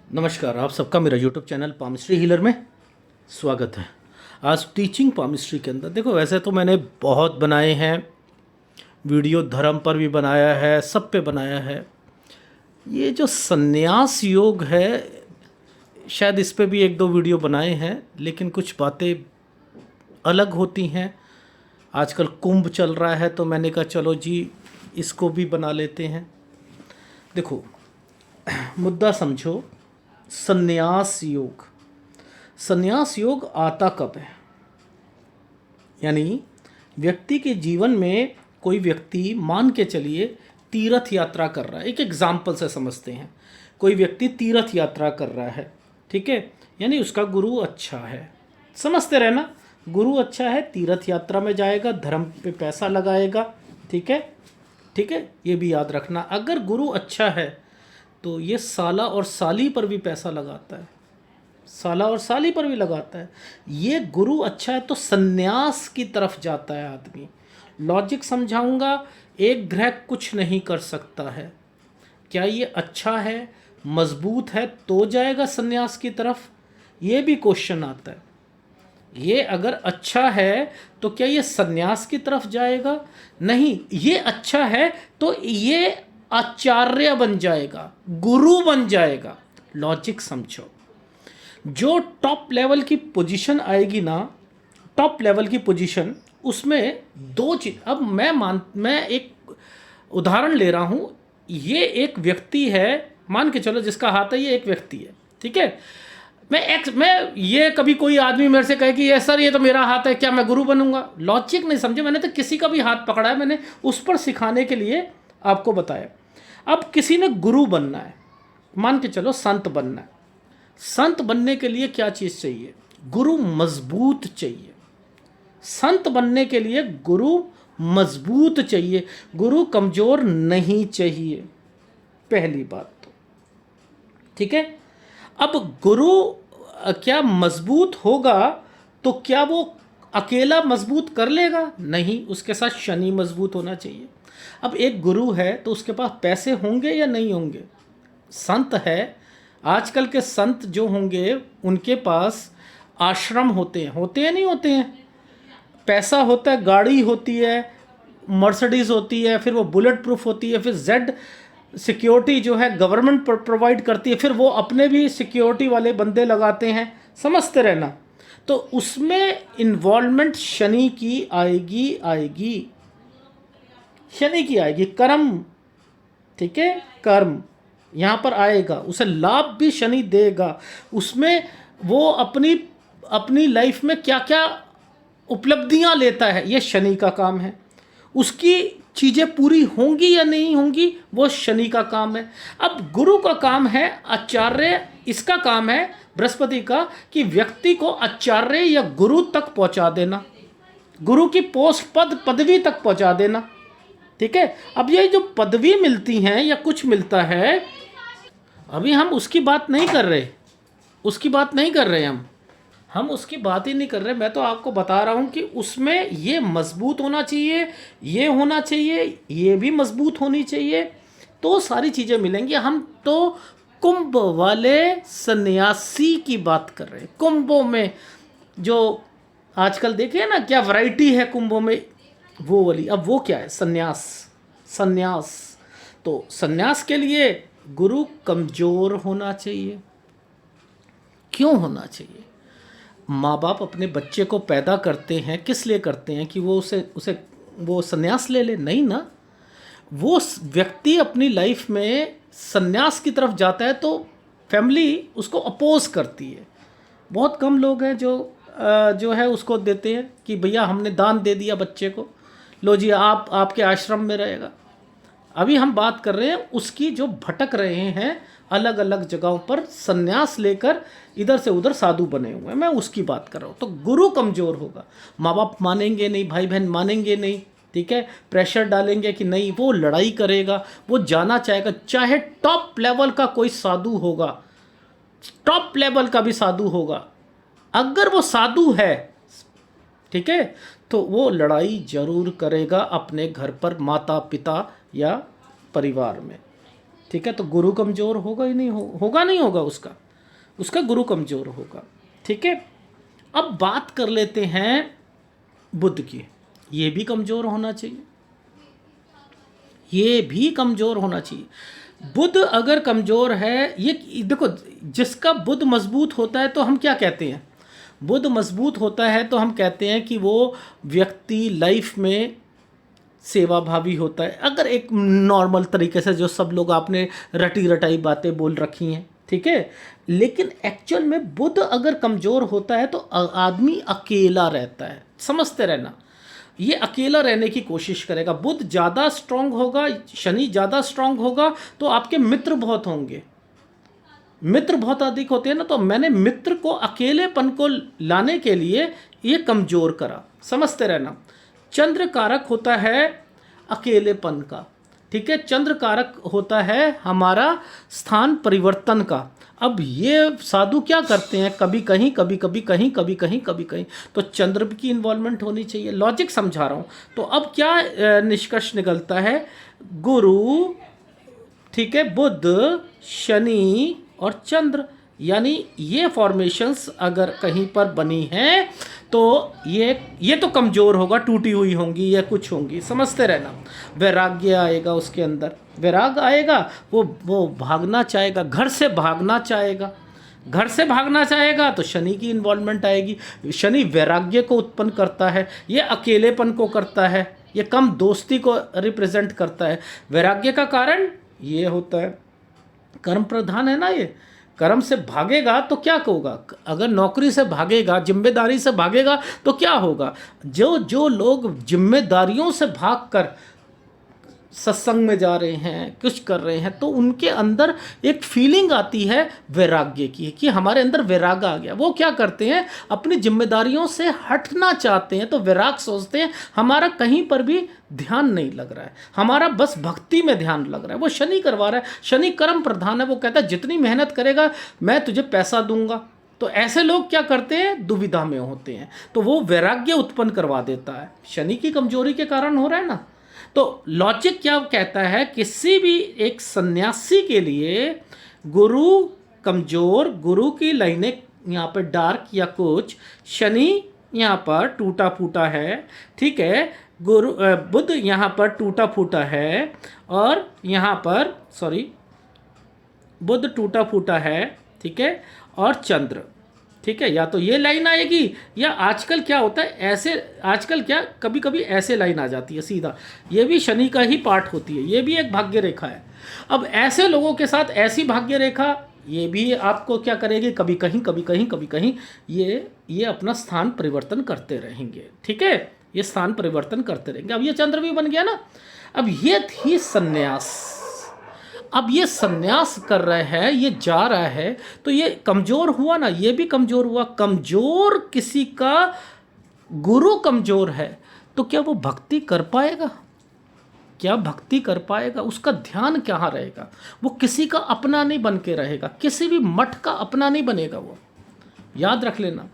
नमस्कार, आप सबका मेरा यूट्यूब चैनल पामिस्ट्री हीलर में स्वागत है। आज टीचिंग पामिस्ट्री के अंदर देखो, वैसे तो मैंने बहुत बनाए हैं वीडियो, धर्म पर भी बनाया है, सब पे बनाया है। ये जो संन्यास योग है, शायद इस पे भी एक दो वीडियो बनाए हैं, लेकिन कुछ बातें अलग होती हैं। आजकल कुंभ चल रहा है तो मैंने कहा चलो जी इसको भी बना लेते हैं। देखो, मुद्दा समझो। संन्यास योग, संन्यास योग आता कब है? यानी व्यक्ति के जीवन में कोई व्यक्ति, मान के चलिए, तीर्थ यात्रा कर रहा है। एक एग्जाम्पल से समझते हैं। कोई व्यक्ति तीर्थ यात्रा कर रहा है, ठीक है, यानी उसका गुरु अच्छा है। समझते रहना, गुरु अच्छा है, तीर्थ यात्रा में जाएगा, धर्म पे पैसा लगाएगा, ठीक है, ठीक है। ये भी याद रखना, अगर गुरु अच्छा है तो ये साला और साली पर भी पैसा लगाता है, साला और साली पर भी लगाता है। ये गुरु अच्छा है तो संन्यास की तरफ जाता है आदमी। लॉजिक समझाऊंगा। एक ग्रह कुछ नहीं कर सकता है। क्या ये अच्छा है, मजबूत है तो जाएगा संन्यास की तरफ? ये भी क्वेश्चन आता है। ये अगर अच्छा है तो क्या ये संन्यास की तरफ जाएगा? नहीं, ये अच्छा है तो ये आचार्य बन जाएगा, गुरु बन जाएगा। लॉजिक समझो। जो टॉप लेवल की पोजीशन आएगी ना, टॉप लेवल की पोजीशन, उसमें दो चीज। अब मैं एक उदाहरण ले रहा हूं। ये एक व्यक्ति है, मान के चलो जिसका हाथ है, ये एक व्यक्ति है, ठीक है। मैं ये कभी कोई आदमी मेरे से कहे कि ये सर ये तो मेरा हाथ है, क्या मैं गुरु बनूंगा? लॉजिक नहीं समझे। मैंने तो किसी का भी हाथ पकड़ा है, मैंने उस पर सिखाने के लिए आपको बताया। अब किसी ने गुरु बनना है, मान के चलो संत बनना है। संत बनने के लिए क्या चीज़ चाहिए? गुरु मजबूत चाहिए। संत बनने के लिए गुरु मजबूत चाहिए, गुरु कमज़ोर नहीं चाहिए, पहली बात तो, ठीक है। अब गुरु क्या मजबूत होगा तो क्या वो अकेला मजबूत कर लेगा? नहीं, उसके साथ शनि मजबूत होना चाहिए। अब एक गुरु है तो उसके पास पैसे होंगे या नहीं होंगे? संत है, आजकल के संत जो होंगे उनके पास आश्रम होते हैं नहीं होते हैं? पैसा होता है, गाड़ी होती है, मर्सिडीज़ होती है, फिर वो बुलेट प्रूफ होती है, फिर जेड सिक्योरिटी जो है गवर्नमेंट प्रोवाइड करती है, फिर वो अपने भी सिक्योरिटी वाले बंदे लगाते हैं। समझते रहना। तो उसमें इन्वॉल्वमेंट शनि की आएगी, शनि की आएगी, कर्म, ठीक है, कर्म यहाँ पर आएगा, उसे लाभ भी शनि देगा। उसमें वो अपनी लाइफ में क्या क्या उपलब्धियाँ लेता है, ये शनि का काम है। उसकी चीज़ें पूरी होंगी या नहीं होंगी, वो शनि का काम है। अब गुरु का काम है आचार्य, इसका काम है बृहस्पति का, कि व्यक्ति को आचार्य या गुरु तक पहुँचा देना, गुरु की पोस्ट पदवी तक पहुँचा देना, ठीक है। अब ये जो पदवी मिलती हैं या कुछ मिलता है, अभी हम उसकी बात नहीं कर रहे, उसकी बात नहीं कर रहे, हम उसकी बात ही नहीं कर रहे। मैं तो आपको बता रहा हूँ कि उसमें ये मजबूत होना चाहिए, ये होना चाहिए, ये भी मजबूत होनी चाहिए, तो सारी चीज़ें मिलेंगी। हम तो कुंभ वाले सन्यासी की बात कर रहे हैं। कुंभों में जो आजकल देखे ना, क्या वैरायटी है कुंभों में, वो वाली। अब वो क्या है? सन्यास। सन्यास तो सन्यास के लिए गुरु कमज़ोर होना चाहिए। क्यों होना चाहिए? माँ बाप अपने बच्चे को पैदा करते हैं, किस लिए करते हैं? कि वो उसे वो सन्यास ले ले? नहीं ना। वो व्यक्ति अपनी लाइफ में सन्यास की तरफ जाता है तो फैमिली उसको अपोज करती है। बहुत कम लोग हैं जो है उसको देते हैं कि भैया हमने दान दे दिया बच्चे को, लो जी आप आपके आश्रम में रहेगा। अभी हम बात कर रहे हैं उसकी जो भटक रहे हैं अलग अलग जगहों पर, सन्यास लेकर इधर से उधर साधु बने हुए हैं, मैं उसकी बात कर रहा हूँ। तो गुरु कमज़ोर होगा, माँ बाप मानेंगे नहीं, भाई बहन मानेंगे नहीं, ठीक है, प्रेशर डालेंगे कि नहीं, वो लड़ाई करेगा, वो जाना चाहेगा। चाहे टॉप लेवल का कोई साधु होगा, टॉप लेवल का भी साधु होगा, अगर वो साधु है, ठीक है, तो वो लड़ाई जरूर करेगा अपने घर पर, माता पिता या परिवार में। ठीक है, तो गुरु कमज़ोर होगा ही नहीं, होगा नहीं होगा, उसका गुरु कमज़ोर होगा। ठीक है, अब बात कर लेते हैं बुध की। ये भी कमज़ोर होना चाहिए, ये भी कमज़ोर होना चाहिए। बुध अगर कमज़ोर है, ये देखो, जिसका बुध मजबूत होता है तो हम क्या कहते हैं, बुध मजबूत होता है तो हम कहते हैं कि वो व्यक्ति लाइफ में सेवा भावी होता है। अगर एक नॉर्मल तरीके से, जो सब लोग आपने रटी रटाई बातें बोल रखी हैं, ठीक है, लेकिन एक्चुअल में बुध अगर कमज़ोर होता है तो आदमी अकेला रहता है। समझते रहना, ये अकेला रहने की कोशिश करेगा। बुध ज़्यादा स्ट्रांग होगा, शनि ज़्यादा स्ट्रांग होगा तो आपके मित्र बहुत होंगे, मित्र बहुत अधिक होते हैं ना, तो मैंने मित्र को, अकेलेपन को लाने के लिए ये कमज़ोर करा। समझते रहना, चंद्र कारक होता है अकेलेपन का, ठीक है, चंद्र कारक होता है हमारा स्थान परिवर्तन का। अब ये साधु क्या करते हैं, कभी कहीं कभी कभी कहीं, कभी कहीं कभी कहीं, तो चंद्र की इन्वॉल्वमेंट होनी चाहिए। लॉजिक समझा रहा हूँ। तो अब क्या निष्कर्ष निकलता है, गुरु, ठीक है, बुध, शनि और चंद्र, यानी ये फॉर्मेशंस अगर कहीं पर बनी हैं तो ये तो कमज़ोर होगा, टूटी हुई होंगी या कुछ होंगी। समझते रहना, वैराग्य आएगा उसके अंदर, वैराग आएगा, वो भागना चाहेगा, घर से भागना चाहेगा, घर से भागना चाहेगा तो शनि की इन्वॉल्वमेंट आएगी। शनि वैराग्य को उत्पन्न करता है, ये अकेलेपन को करता है, ये कम दोस्ती को रिप्रेजेंट करता है। वैराग्य का कारण ये होता है, कर्म प्रधान है ना, ये कर्म से भागेगा तो क्या होगा, अगर नौकरी से भागेगा, जिम्मेदारी से भागेगा तो क्या होगा। जो लोग जिम्मेदारियों से भागकर सत्संग में जा रहे हैं, कुछ कर रहे हैं, तो उनके अंदर एक फीलिंग आती है वैराग्य की, कि हमारे अंदर वैराग आ गया। वो क्या करते हैं, अपनी जिम्मेदारियों से हटना चाहते हैं, तो वैराग सोचते हैं हमारा कहीं पर भी ध्यान नहीं लग रहा है, हमारा बस भक्ति में ध्यान लग रहा है। वो शनि करवा रहा है, शनि कर्म प्रधान है, वो कहता है जितनी मेहनत करेगा मैं तुझे पैसा दूंगा। तो ऐसे लोग क्या करते हैं, दुविधा में होते हैं, तो वो वैराग्य उत्पन्न करवा देता है, शनि की कमजोरी के कारण हो रहा है ना। तो लॉजिक क्या कहता है, किसी भी एक सन्यासी के लिए गुरु कमजोर, गुरु की लाइनें यहाँ पर डार्क या कुछ, शनि यहाँ पर टूटा फूटा है, ठीक है, गुरु बुध यहाँ पर टूटा फूटा है, और यहाँ पर बुध टूटा फूटा है, ठीक है, और चंद्र, ठीक है, या तो ये लाइन आएगी, या आजकल क्या होता है, ऐसे आजकल क्या कभी कभी ऐसे लाइन आ जाती है सीधा, ये भी शनि का ही पार्ट होती है, ये भी एक भाग्य रेखा है। अब ऐसे लोगों के साथ ऐसी भाग्य रेखा ये भी आपको क्या करेगी, कभी कहीं कभी कहीं कभी कहीं ये अपना स्थान परिवर्तन करते रहेंगे, ठीक है, ये स्थान परिवर्तन करते रहेंगे। अब ये चंद्र भी बन गया ना। अब ये थी सन्यास, अब ये सन्यास कर रहे हैं, ये जा रहा है, तो ये कमज़ोर हुआ ना, ये भी कमज़ोर हुआ। कमज़ोर किसी का गुरु कमज़ोर है तो क्या वो भक्ति कर पाएगा, क्या भक्ति कर पाएगा, उसका ध्यान कहाँ रहेगा, वो किसी का अपना नहीं बन के रहेगा, किसी भी मठ का अपना नहीं बनेगा। वो याद रख लेना,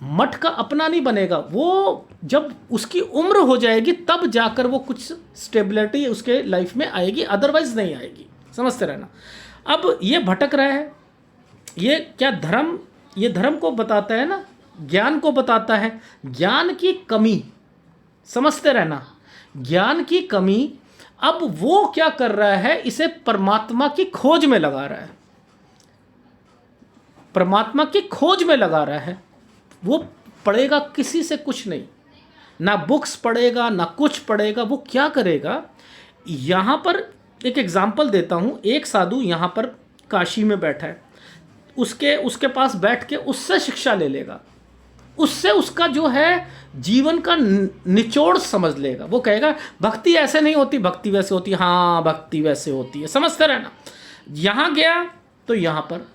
मठ का अपना नहीं बनेगा। वो जब उसकी उम्र हो जाएगी तब जाकर वो कुछ स्टेबिलिटी उसके लाइफ में आएगी, अदरवाइज नहीं आएगी। समझते रहना। अब ये भटक रहा है, ये क्या धर्म, ये धर्म को बताता है ना, ज्ञान को बताता है, ज्ञान की कमी। समझते रहना, ज्ञान की कमी। अब वो क्या कर रहा है, इसे परमात्मा की खोज में लगा रहा है, परमात्मा की खोज में लगा रहा है। वो पढ़ेगा किसी से कुछ नहीं, ना बुक्स पढ़ेगा ना कुछ पढ़ेगा। वो क्या करेगा, यहाँ पर एक एग्जाम्पल देता हूँ। एक साधु यहाँ पर काशी में बैठा है, उसके पास बैठ के उससे शिक्षा ले लेगा, उससे उसका जो है जीवन का निचोड़ समझ लेगा। वो कहेगा भक्ति ऐसे नहीं होती, भक्ति वैसे होती है। हाँ, भक्ति वैसे होती है। समझते रहना। यहाँ गया तो यहाँ पर,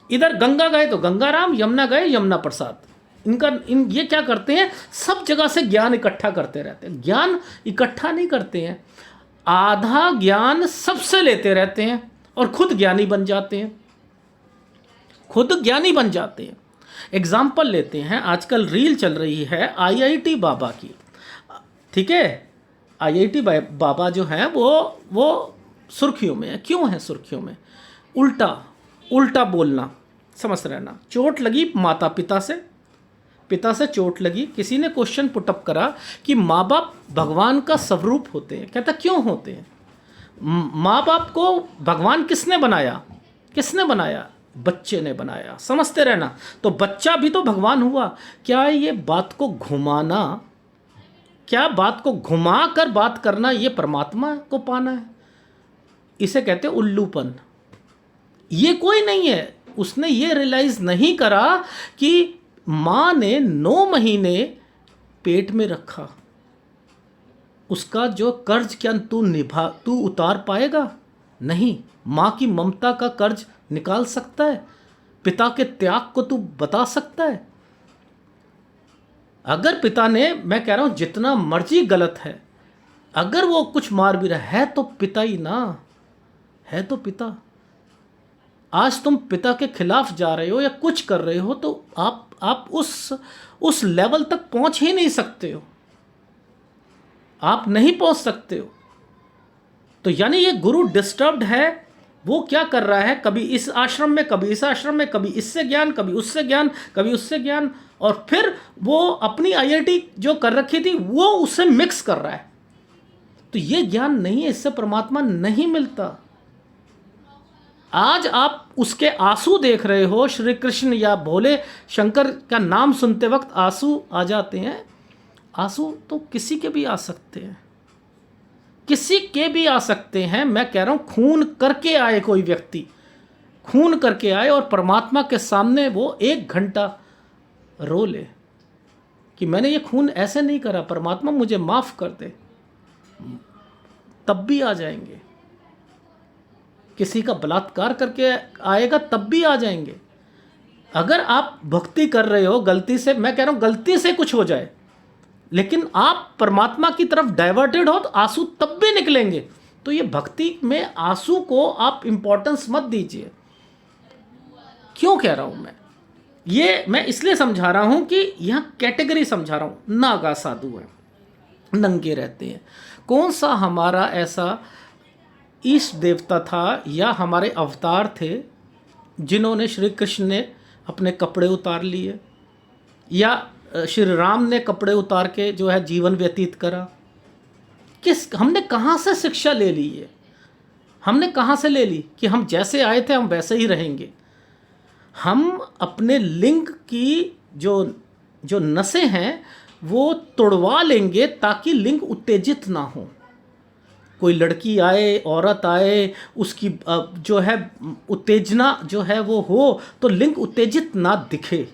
इधर गंगा गए तो गंगा राम, यमुना गए यमुना प्रसाद। ये क्या करते हैं, सब जगह से ज्ञान इकट्ठा करते रहते हैं। ज्ञान इकट्ठा नहीं करते हैं, आधा ज्ञान सबसे लेते रहते हैं और खुद ज्ञानी बन जाते हैं, खुद ज्ञानी बन जाते हैं। एग्जाम्पल लेते हैं, आजकल रील चल रही है IIT बाबा की, ठीक है। IIT बाबा जो हैं वो सुर्खियों में है। क्यों है सुर्खियों में? उल्टा उल्टा बोलना, समझ रहना। चोट लगी माता पिता से चोट लगी। किसी ने क्वेश्चन पुटअप करा कि माँ बाप भगवान का स्वरूप होते हैं। कहता क्यों होते हैं? माँ बाप को भगवान किसने बनाया? किसने बनाया? बच्चे ने बनाया। समझते रहना। तो बच्चा भी तो भगवान हुआ। क्या ये बात को घुमाना, क्या बात को घुमा कर बात करना ये परमात्मा को पाना है? इसे कहते उल्लूपन। ये कोई नहीं है। उसने ये रियलाइज नहीं करा कि माँ ने 9 महीने पेट में रखा। उसका जो कर्ज क्या तू उतार पाएगा? नहीं। माँ की ममता का कर्ज निकाल सकता है? पिता के त्याग को तू बता सकता है? अगर पिता ने, मैं कह रहा हूं जितना मर्जी गलत है, अगर वो कुछ मार भी रहा है तो पिता ही ना है, तो पिता। आज तुम पिता के खिलाफ जा रहे हो या कुछ कर रहे हो तो आप उस लेवल तक पहुंच ही नहीं सकते हो। आप नहीं पहुंच सकते हो। तो यानी ये गुरु डिस्टर्ब्ड है। वो क्या कर रहा है? कभी इस आश्रम में, कभी इस आश्रम में, कभी इससे ज्ञान, कभी उससे ज्ञान, कभी उससे ज्ञान, और फिर वो अपनी आईआईटी जो कर रखी थी वो उससे मिक्स कर रहा है। तो ये ज्ञान नहीं है, इससे परमात्मा नहीं मिलता। आज आप उसके आंसू देख रहे हो। श्री कृष्ण या भोले शंकर का नाम सुनते वक्त आंसू आ जाते हैं। आंसू तो किसी के भी आ सकते हैं, किसी के भी आ सकते हैं। मैं कह रहा हूं खून करके आए कोई व्यक्ति, खून करके आए और परमात्मा के सामने वो 1 घंटा रो ले कि मैंने ये खून ऐसे नहीं करा, परमात्मा मुझे माफ कर दे, तब भी आ जाएंगे। किसी का बलात्कार करके आएगा तब भी आ जाएंगे। अगर आप भक्ति कर रहे हो गलती से, मैं कह रहा हूं गलती से कुछ हो जाए, लेकिन आप परमात्मा की तरफ डाइवर्टेड हो तो आंसू तब भी निकलेंगे। तो ये भक्ति में आंसू को आप इंपॉर्टेंस मत दीजिए। क्यों कह रहा हूं मैं इसलिए समझा रहा हूं कि यहां कैटेगरी समझा रहा हूं। नागा साधु है, नंगे रहते हैं। कौन सा हमारा ऐसा इष्ट देवता था या हमारे अवतार थे जिन्होंने, श्री कृष्ण ने अपने कपड़े उतार लिए या श्री राम ने कपड़े उतार के जो है जीवन व्यतीत करा? हमने कहाँ से शिक्षा ले ली है? हमने कहाँ से ले ली कि हम जैसे आए थे हम वैसे ही रहेंगे? हम अपने लिंग की जो नसें हैं वो तोड़वा लेंगे ताकि लिंग उत्तेजित ना हो। कोई लड़की आए, औरत आए, उसकी जो है उत्तेजना जो है वो हो तो लिंग उत्तेजित ना दिखे।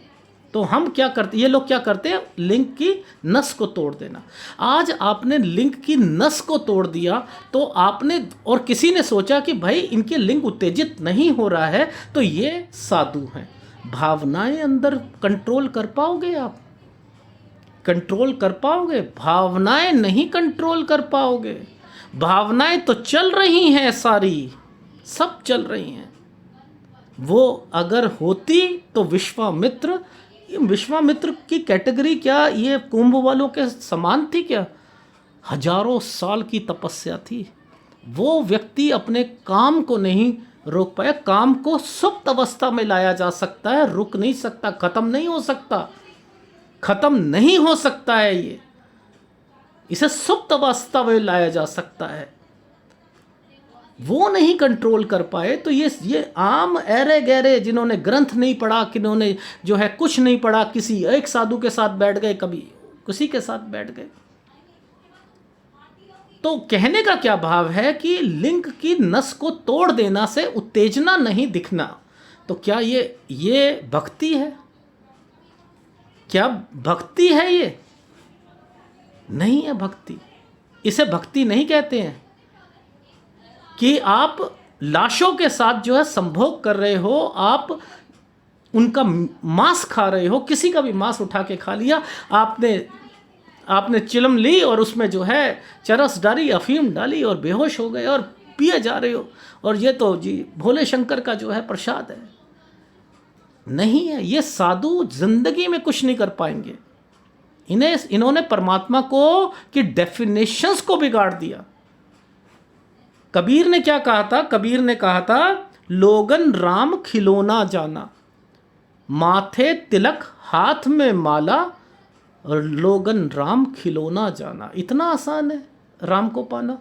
तो हम क्या करते, ये लोग क्या करते हैं? लिंग की नस को तोड़ देना। आज आपने लिंग की नस को तोड़ दिया तो आपने, और किसी ने सोचा कि भाई इनके लिंग उत्तेजित नहीं हो रहा है तो ये साधु हैं। भावनाएं अंदर कंट्रोल कर पाओगे? आप कंट्रोल कर पाओगे? भावनाएं नहीं कंट्रोल कर पाओगे। भावनाएं तो चल रही हैं, सारी सब चल रही हैं। वो अगर होती तो विश्वामित्र की कैटेगरी क्या ये कुंभ वालों के समान थी क्या? हजारों साल की तपस्या थी। वो व्यक्ति अपने काम को नहीं रोक पाया। काम को सुप्त अवस्था में लाया जा सकता है, रुक नहीं सकता, खत्म नहीं हो सकता, खत्म नहीं हो सकता है। ये इसे सुप्त अवस्था में लाया जा सकता है। वो नहीं कंट्रोल कर पाए तो ये आम ऐरे गहरे जिन्होंने ग्रंथ नहीं पढ़ा, किन्होंने जो है कुछ नहीं पढ़ा, किसी एक साधु के साथ बैठ गए, कभी किसी के साथ बैठ गए। तो कहने का क्या भाव है कि लिंग की नस को तोड़ देना से उत्तेजना नहीं दिखना, तो क्या ये भक्ति है? क्या भक्ति है? ये नहीं है भक्ति। इसे भक्ति नहीं कहते हैं कि आप लाशों के साथ जो है संभोग कर रहे हो, आप उनका मांस खा रहे हो। किसी का भी मांस उठा के खा लिया आपने चिलम ली और उसमें जो है चरस डाली, अफीम डाली और बेहोश हो गए और पिए जा रहे हो, और ये तो जी भोले शंकर का जो है प्रसाद है। नहीं है। ये साधु जिंदगी में कुछ नहीं कर पाएंगे। इन्होंने परमात्मा को की डेफिनेशंस को बिगाड़ दिया। कबीर ने क्या कहा था? कबीर ने कहा था, लोगन राम खिलौना जाना, माथे तिलक हाथ में माला, और लोगन राम खिलौना जाना। इतना आसान है राम को पाना।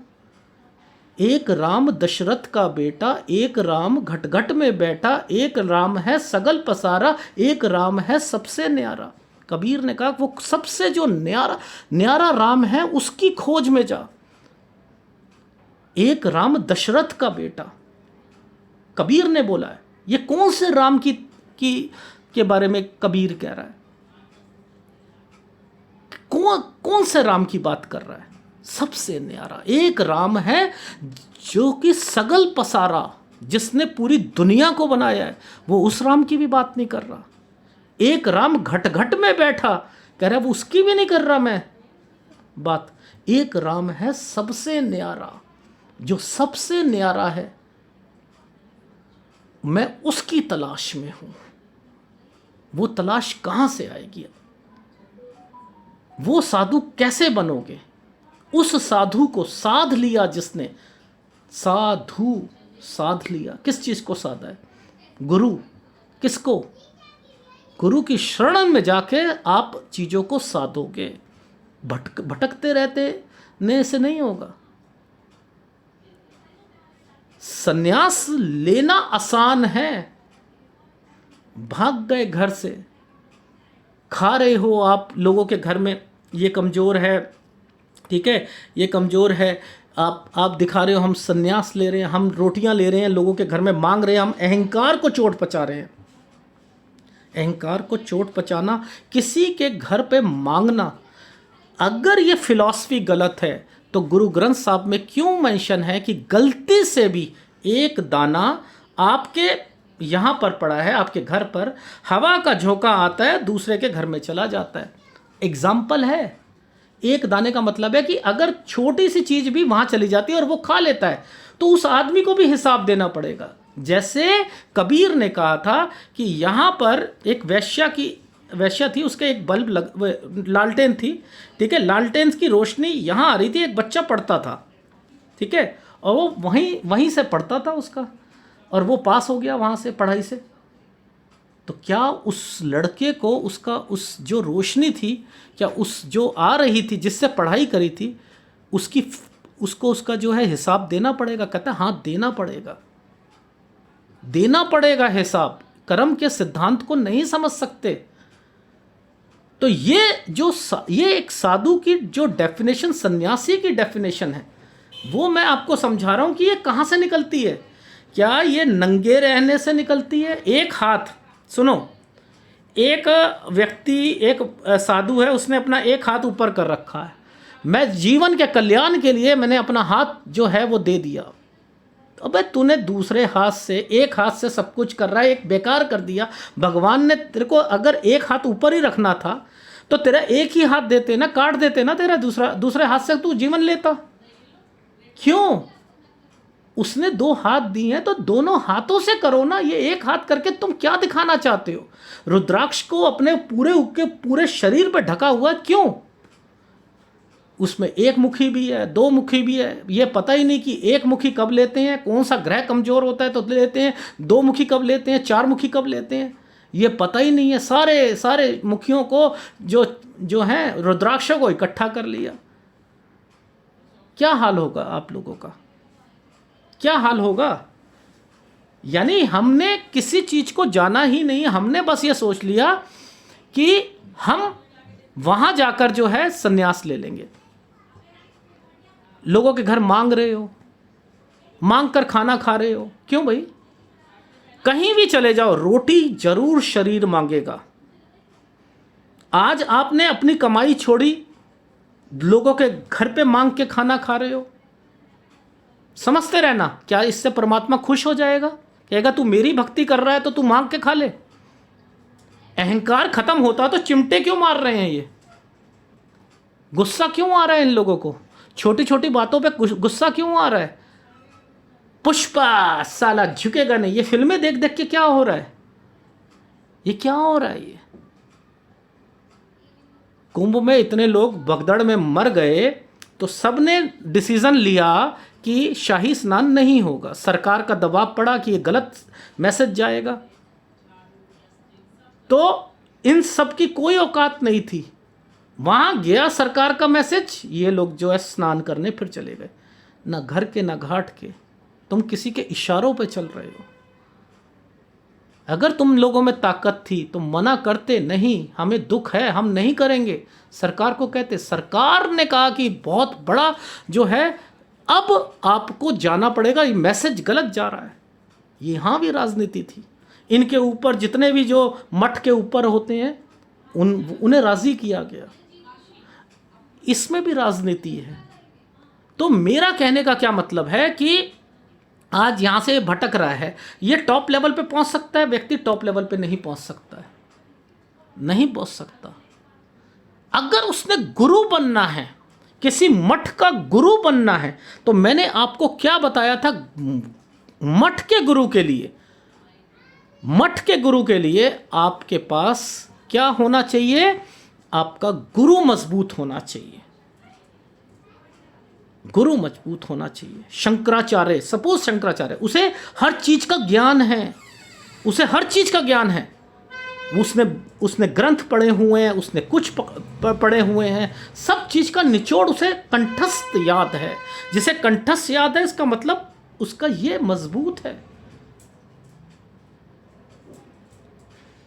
एक राम दशरथ का बेटा, एक राम घट घट में बैठा, एक राम है सगल पसारा, एक राम है सबसे न्यारा। कबीर ने कहा वो सबसे जो न्यारा न्यारा राम है उसकी खोज में जा। एक राम दशरथ का बेटा, कबीर ने बोला है। ये कौन से राम की के बारे में कबीर कह रहा है? कौन से राम की बात कर रहा है? सबसे न्यारा एक राम है जो कि सगल पसारा, जिसने पूरी दुनिया को बनाया है। वो उस राम की भी बात नहीं कर रहा। एक राम घट घट में बैठा, कह रहा है वो उसकी भी नहीं कर रहा मैं बात। एक राम है सबसे न्यारा, जो सबसे न्यारा है, मैं उसकी तलाश में हूं। वो तलाश कहां से आएगी? वो साधु कैसे बनोगे? उस साधु को साध लिया जिसने, साधु साध लिया। किस चीज को साधा है? गुरु। किसको? गुरु की शरण में जाके आप चीजों को साधोगे। भटकते रहते ने से नहीं होगा। सन्यास लेना आसान है। भाग गए घर से, खा रहे हो आप लोगों के घर में, ये कमज़ोर है, ठीक है, ये कमज़ोर है, आप दिखा रहे हो हम सन्यास ले रहे हैं, हम रोटियां ले रहे हैं, लोगों के घर में मांग रहे हैं, हम अहंकार को चोट पहुंचा रहे हैं। अहंकार को चोट पहुंचाना, किसी के घर पे मांगना, अगर ये फिलॉसफी गलत है तो गुरु ग्रंथ साहब में क्यों मेंशन है कि गलती से भी एक दाना आपके यहाँ पर पड़ा है, आपके घर पर हवा का झोंका आता है, दूसरे के घर में चला जाता है। एग्जाम्पल है। एक दाने का मतलब है कि अगर छोटी सी चीज़ भी वहाँ चली जाती है और वो खा लेता है तो उस आदमी को भी हिसाब देना पड़ेगा। जैसे कबीर ने कहा था कि यहाँ पर एक वैश्या थी, उसके एक बल्ब लालटेन थी, ठीक है, लालटेन की रोशनी यहाँ आ रही थी, एक बच्चा पढ़ता था, ठीक है, और वो वहीं से पढ़ता था उसका, और वो पास हो गया वहाँ से पढ़ाई से। तो क्या उस लड़के को उसका उस जो रोशनी थी, क्या उस जो आ रही थी जिससे पढ़ाई करी थी, उसको उसका जो है हिसाब देना पड़ेगा? कहता है हाँ देना पड़ेगा हिसाब। कर्म के सिद्धांत को नहीं समझ सकते। तो ये एक साधु की जो डेफिनेशन, सन्यासी की डेफिनेशन है, वो मैं आपको समझा रहा हूं कि ये कहां से निकलती है। क्या ये नंगे रहने से निकलती है? एक हाथ, सुनो, एक व्यक्ति, एक साधु है, उसने अपना एक हाथ ऊपर कर रखा है, मैं जीवन के कल्याण के लिए मैंने अपना हाथ जो है वो दे दिया। अबे तूने दूसरे हाथ से, एक हाथ से सब कुछ कर रहा है, एक बेकार कर दिया। भगवान ने तेरे को अगर एक हाथ ऊपर ही रखना था तो तेरा एक ही हाथ देते ना, काट देते ना, तेरा दूसरे हाथ से तू जीवन लेता। क्यों? उसने दो हाथ दिए हैं तो दोनों हाथों से करो ना। ये एक हाथ करके तुम क्या दिखाना चाहते हो? रुद्राक्ष को अपने पूरे शरीर पर ढका हुआ, क्यों? उसमें एक मुखी भी है, दो मुखी भी है, ये पता ही नहीं कि एक मुखी कब लेते हैं, कौन सा ग्रह कमजोर होता है तो लेते हैं, दो मुखी कब लेते हैं, चार मुखी कब लेते हैं, ये पता ही नहीं है। सारे मुखियों को जो हैं रुद्राक्षों को इकट्ठा कर लिया। क्या हाल होगा आप लोगों का? क्या हाल होगा? यानी हमने किसी चीज को जाना ही नहीं, हमने बस ये सोच लिया कि हम वहां जाकर जो है सन्यास ले लेंगे। लोगों के घर मांग रहे हो, मांग कर खाना खा रहे हो, क्यों भाई? कहीं भी चले जाओ, रोटी जरूर शरीर मांगेगा। आज आपने अपनी कमाई छोड़ी, लोगों के घर पे मांग के खाना खा रहे हो। समझते रहना, क्या इससे परमात्मा खुश हो जाएगा? कहेगा तू मेरी भक्ति कर रहा है तो तू मांग के खा ले। अहंकार खत्म होता तो चिमटे क्यों मार रहे हैं ये? गुस्सा क्यों आ रहा है इन लोगों को? छोटी छोटी बातों पे गुस्सा क्यों आ रहा है? पुष्पा साला झुकेगा नहीं। ये फिल्में देख देख के क्या हो रहा है? ये क्या हो रहा है? ये कुंभ में इतने लोग भगदड़ में मर गए तो सबने डिसीजन लिया कि शाही स्नान नहीं होगा, सरकार का दबाव पड़ा कि ये गलत मैसेज जाएगा, तो इन सब की कोई औकात नहीं थी। वहां गया सरकार का मैसेज, ये लोग जो है स्नान करने फिर चले गए, ना घर के ना घाट के, तुम किसी के इशारों पे चल रहे हो। अगर तुम लोगों में ताकत थी तो मना करते, नहीं हमें दुख है हम नहीं करेंगे, सरकार को कहते। सरकार ने कहा कि बहुत बड़ा जो है अब आपको जाना पड़ेगा, ये मैसेज गलत जा रहा है। यहाँ भी राजनीति थी, इनके ऊपर जितने भी जो मठ के ऊपर होते हैं उन्हें राजी किया गया, इसमें भी राजनीति है। तो मेरा कहने का क्या मतलब है कि आज यहाँ से भटक रहा है, ये टॉप लेवल पे पहुँच सकता है, व्यक्ति टॉप लेवल पे नहीं पहुँच सकता है, नहीं पहुँच सकता। अगर उसने गुरु बनना है, किसी मठ का गुरु बनना है, तो मैंने आपको क्या बताया था, मठ के गुरु के लिए, मठ के गुरु के लिए आपके पास क्या होना चाहिए, आपका गुरु मजबूत होना चाहिए, गुरु मजबूत होना चाहिए। शंकराचार्य, सपोज शंकराचार्य, उसे हर चीज का ज्ञान है, उसे हर चीज का ज्ञान है, उसने ग्रंथ पढ़े हुए हैं, उसने कुछ पढ़े हुए हैं, सब चीज का निचोड़ उसे कंठस्थ याद है। जिसे कंठस्थ याद है, इसका मतलब उसका ये मजबूत है,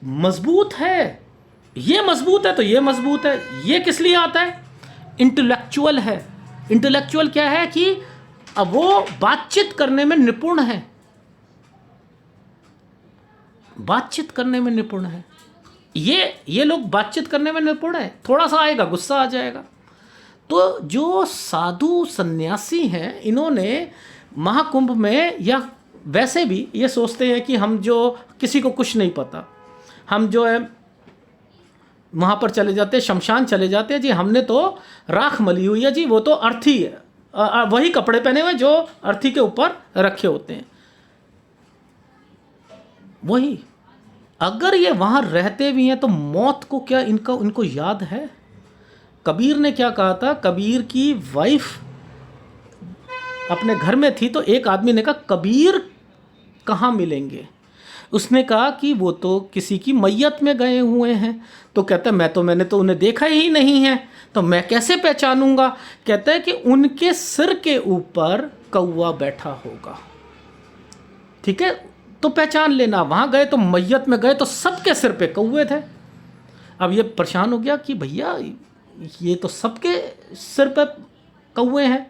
मजबूत है, ये मजबूत है तो ये मजबूत है। ये किस लिए आता है, इंटेलेक्चुअल है। इंटेलेक्चुअल क्या है कि अब वो बातचीत करने में निपुण है, बातचीत करने में निपुण है। ये लोग बातचीत करने में निपुण है, थोड़ा सा आएगा गुस्सा आ जाएगा। तो जो साधु सन्यासी हैं, इन्होंने महाकुंभ में या वैसे भी ये सोचते हैं कि हम जो किसी को कुछ नहीं पता, हम जो है वहाँ पर चले जाते, शमशान चले जाते हैं जी, हमने तो राख मली हुई है जी, वो तो अर्थी है, वही कपड़े पहने हुए जो अर्थी के ऊपर रखे होते हैं, वही। अगर ये वहाँ रहते भी हैं तो मौत को क्या इनको याद है? कबीर ने क्या कहा था, कबीर की वाइफ अपने घर में थी तो एक आदमी ने कहा कबीर कहाँ मिलेंगे, उसने कहा कि वो तो किसी की मैयत में गए हुए हैं। तो कहता है मैंने तो उन्हें देखा ही नहीं है, तो मैं कैसे पहचानूंगा? कहता है कि उनके सिर के ऊपर कौवा बैठा होगा, ठीक है, तो पहचान लेना। वहाँ गए तो मैयत में गए तो सबके सिर पे कौवे थे। अब ये परेशान हो गया कि भैया ये तो सबके सिर पे कौवे हैं।